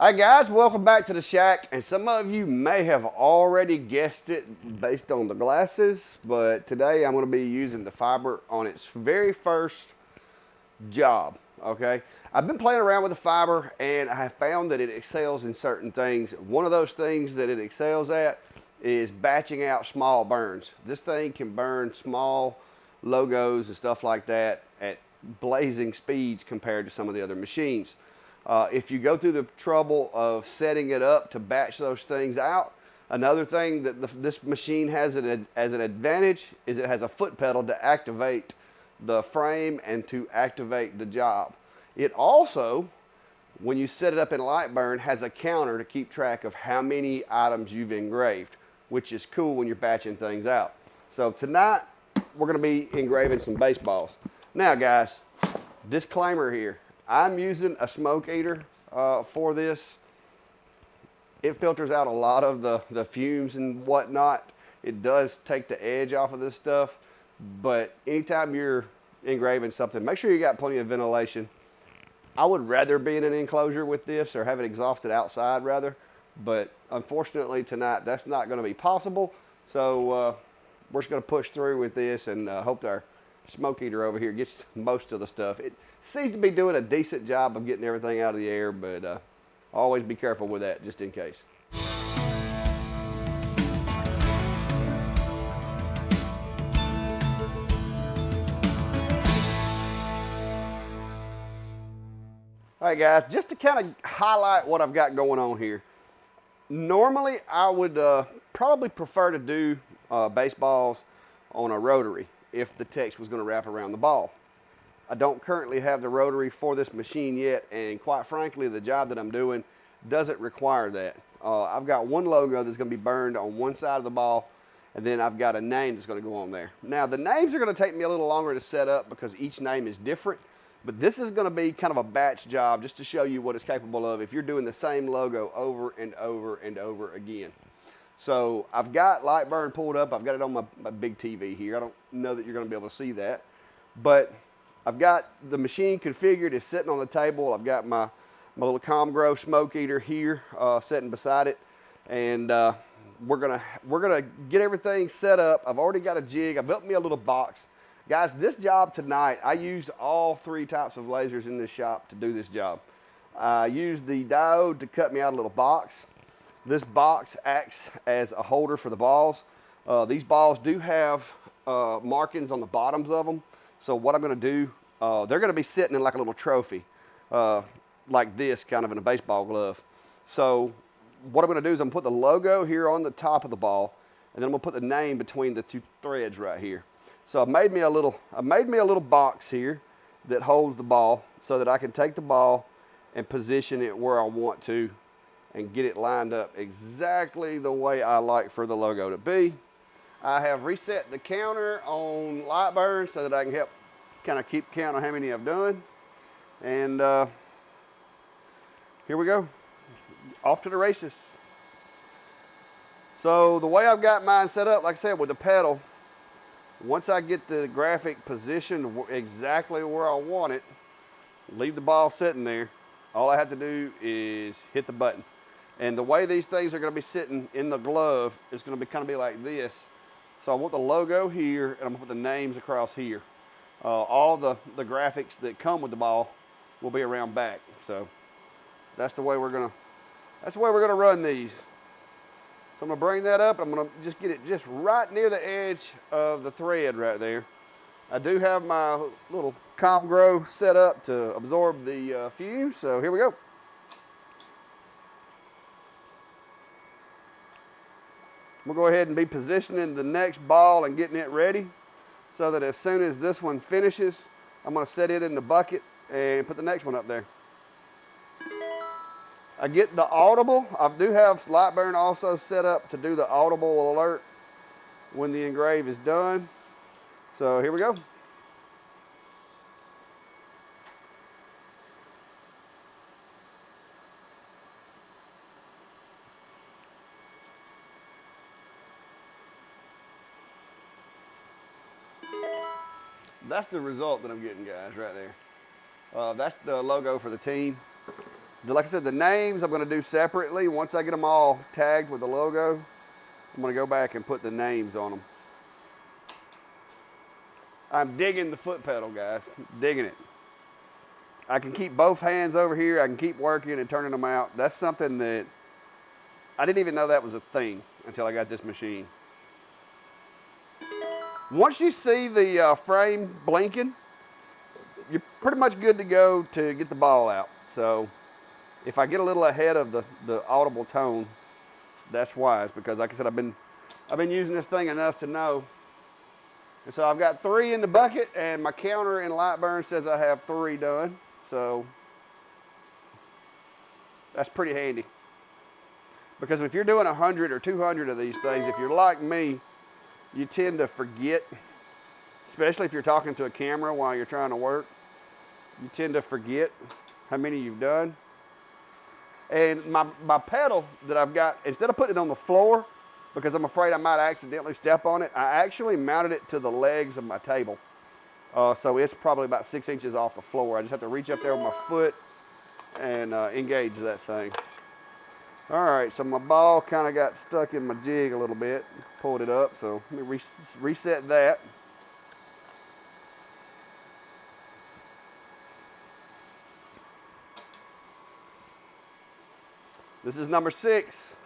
Hi guys, welcome back to the shack, and some of you may have already guessed it based on the glasses, but today I'm going to be using the fiber on its very first job, okay? I've been playing around with the fiber and I have found that it excels in certain things. One of those things that it excels at is batching out small burns. This thing can burn small logos and stuff like that at blazing speeds compared to some of the other machines. If you go through the trouble of setting it up to batch those things out, another thing that this machine has as an advantage is it has a foot pedal to activate the frame and to activate the job. It also, when you set it up in Lightburn, has a counter to keep track of how many items you've engraved, which is cool when you're batching things out. So tonight, we're gonna be engraving some baseballs. Now guys, disclaimer here. I'm using a smoke eater for this. It filters out a lot of the fumes and whatnot. It does take the edge off of this stuff, but anytime you're engraving something, make sure you got plenty of ventilation. I would rather be in an enclosure with this or have it exhausted outside rather, but unfortunately tonight that's not gonna be possible. So we're just gonna push through with this and hope our smoke eater over here gets most of the stuff. It seems to be doing a decent job of getting everything out of the air, but always be careful with that just in case. All right guys, just to kind of highlight what I've got going on here. Normally I would probably prefer to do baseballs on a rotary if the text was going to wrap around the ball. I don't currently have the rotary for this machine yet, and quite frankly, the job that I'm doing doesn't require that. I've got one logo that's going to be burned on one side of the ball, and then I've got a name that's going to go on there. Now, the names are going to take me a little longer to set up because each name is different, but this is going to be kind of a batch job just to show you what it's capable of if you're doing the same logo over and over and over again. So I've got Lightburn pulled up. I've got it on my big TV here. I don't know that you're going to be able to see that. But I've got the machine configured. It's sitting on the table. I've got my little ComMarker smoke eater here sitting beside it. And we're gonna get everything set up. I've already got a jig. I built me a little box. Guys, this job tonight, I used all three types of lasers in this shop to do this job. I used the diode to cut me out a little box. This box acts as a holder for the balls. These balls do have markings on the bottoms of them. So what I'm gonna do, they're gonna be sitting in like a little trophy, like this, kind of in a baseball glove. So what I'm gonna do is I'm gonna put the logo here on the top of the ball, and then I'm gonna put the name between the two threads right here. So I made me a little box here that holds the ball so that I can take the ball and position it where I want to and get it lined up exactly the way I like for the logo to be. I have reset the counter on Lightburn so that I can help kind of keep count on how many I've done. And here we go, off to the races. So the way I've got mine set up, like I said, with the pedal, once I get the graphic positioned exactly where I want it, leave the ball sitting there, all I have to do is hit the button. And the way these things are going to be sitting in the glove is going to kind of be like this. So I want the logo here, and I'm going to put the names across here. All the graphics that come with the ball will be around back. So that's the way we're going to run these. So I'm going to bring that up. I'm going to just get it just right near the edge of the thread right there. I do have my little ComMarker set up to absorb the fumes. So here we go. We'll go ahead and be positioning the next ball and getting it ready so that as soon as this one finishes, I'm going to set it in the bucket and put the next one up there. I get the audible. I do have Lightburn also set up to do the audible alert when the engrave is done. So here we go. That's the result that I'm getting, guys, right there. That's the logo for the team. Like I said, the names I'm going to do separately. Once I get them all tagged with the logo, I'm going to go back and put the names on them. I'm digging the foot pedal, guys. Digging it. I can keep both hands over here. I can keep working and turning them out. That's something that I didn't even know that was a thing until I got this machine. Once you see the frame blinking, you're pretty much good to go to get the ball out. So if I get a little ahead of the audible tone, that's wise, because like I said, I've been using this thing enough to know. And so I've got 3 in the bucket, and my counter in Lightburn says I have 3 done. So that's pretty handy. Because if you're doing 100 or 200 of these things, if you're like me, you tend to forget, especially if you're talking to a camera while you're trying to work, you tend to forget how many you've done. And my pedal that I've got, instead of putting it on the floor, because I'm afraid I might accidentally step on it, I actually mounted it to the legs of my table. So it's probably about 6 inches off the floor. I just have to reach up there with my foot and engage that thing. All right, so my ball kind of got stuck in my jig a little bit. Pulled it up, so let me reset that. This is number 6.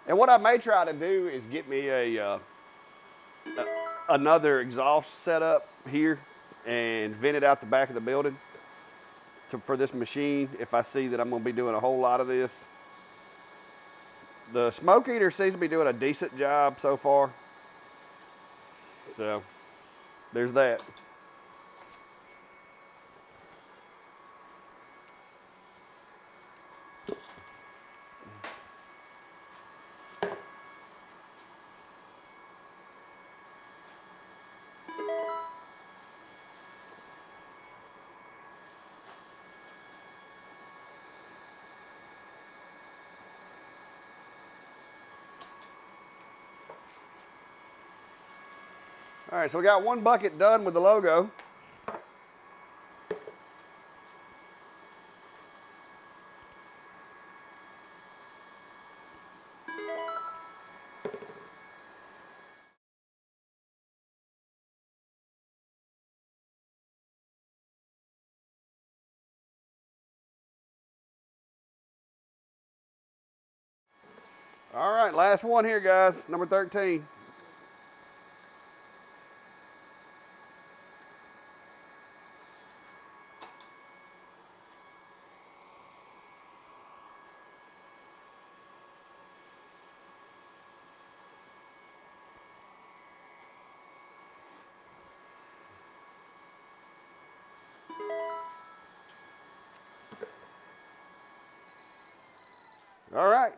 And what I may try to do is get me another exhaust setup here and vent it out the back of the building for this machine if I see that I'm going to be doing a whole lot of this. The smoke eater seems to be doing a decent job so far. So there's that. All right, so we got one bucket done with the logo. All right, last one here, guys, number 13. All right.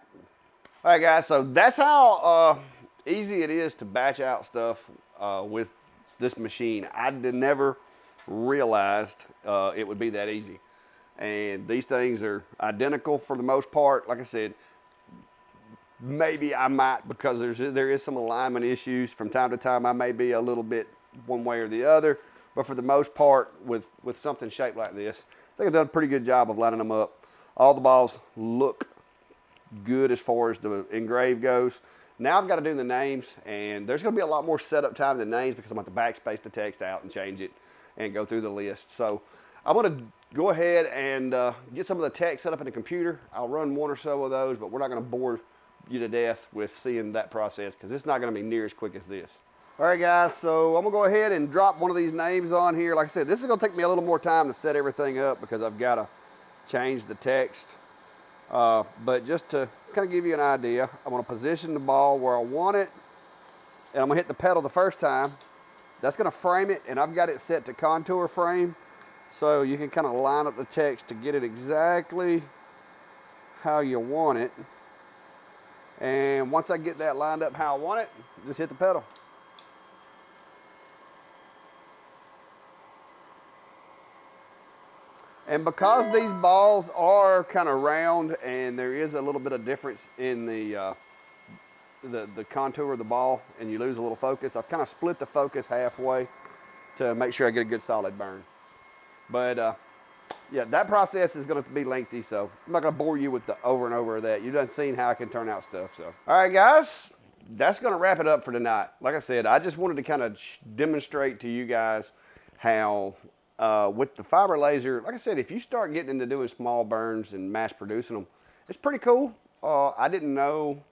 All right, guys, so that's how easy it is to batch out stuff with this machine. I never realized it would be that easy. And these things are identical for the most part. Like I said, maybe I might, because there is some alignment issues. From time to time, I may be a little bit one way or the other. But for the most part, with something shaped like this, I think I've done a pretty good job of lining them up. All the balls look good as far as the engrave goes. Now I've got to do the names, and there's going to be a lot more setup time than names because I'm going to backspace the text out and change it and go through the list. So I'm going to go ahead and get some of the text set up in the computer. I'll run one or so of those, but we're not going to bore you to death with seeing that process because it's not going to be near as quick as this. All right, guys, so I'm going to go ahead and drop one of these names on here. Like I said, this is going to take me a little more time to set everything up because I've got to change the text. But just to kind of give you an idea, I'm going to position the ball where I want it, and I'm going to hit the pedal the first time. That's going to frame it, and I've got it set to contour frame. So you can kind of line up the text to get it exactly how you want it. And once I get that lined up how I want it, just hit the pedal. And because these balls are kind of round and there is a little bit of difference in the contour of the ball and you lose a little focus, I've kind of split the focus halfway to make sure I get a good solid burn. But yeah, that process is going to be lengthy, so I'm not going to bore you with the over and over of that. You've done seen how I can turn out stuff. So, all right, guys, that's going to wrap it up for tonight. Like I said, I just wanted to kind of demonstrate to you guys how with the fiber laser, like I said, if you start getting into doing small burns and mass producing them, it's pretty cool. I didn't know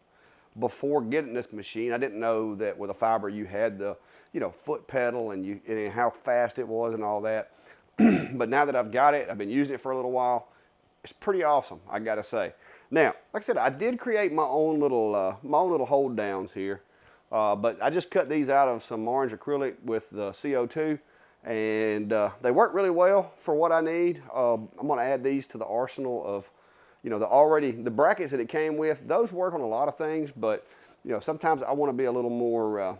before getting this machine, I didn't know that with a fiber you had the, foot pedal and how fast it was and all that. But now that I've got it, I've been using it for a little while. It's pretty awesome, I gotta say. Now, like I said, I did create my own little hold downs here, but I just cut these out of some orange acrylic with the CO2. And they work really well for what I need. I'm gonna add these to the arsenal of, the brackets that it came with. Those work on a lot of things, but sometimes I want to be a little more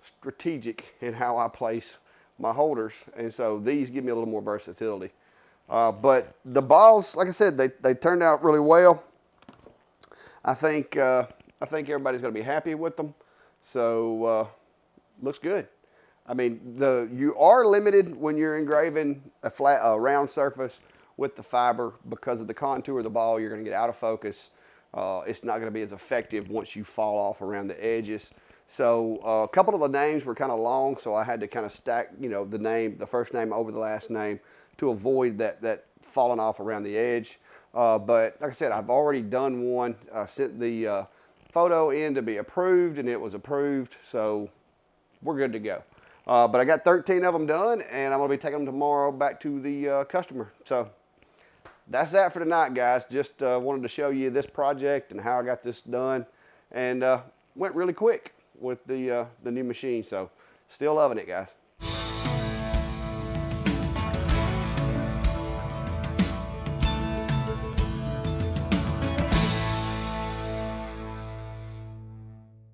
strategic in how I place my holders, and so these give me a little more versatility. But the balls, like I said, they turned out really well. I think everybody's gonna be happy with them. So looks good. I mean, you are limited when you're engraving a round surface with the fiber because of the contour of the ball. You're going to get out of focus. It's not going to be as effective once you fall off around the edges. So a couple of the names were kind of long, so I had to kind of stack, the first name over the last name to avoid that falling off around the edge. But like I said, I've already done one. I sent the photo in to be approved, and it was approved, so we're good to go. But I got 13 of them done, and I'm going to be taking them tomorrow back to the customer. So that's that for tonight, guys. Just wanted to show you this project and how I got this done. And went really quick with the new machine. So still loving it, guys.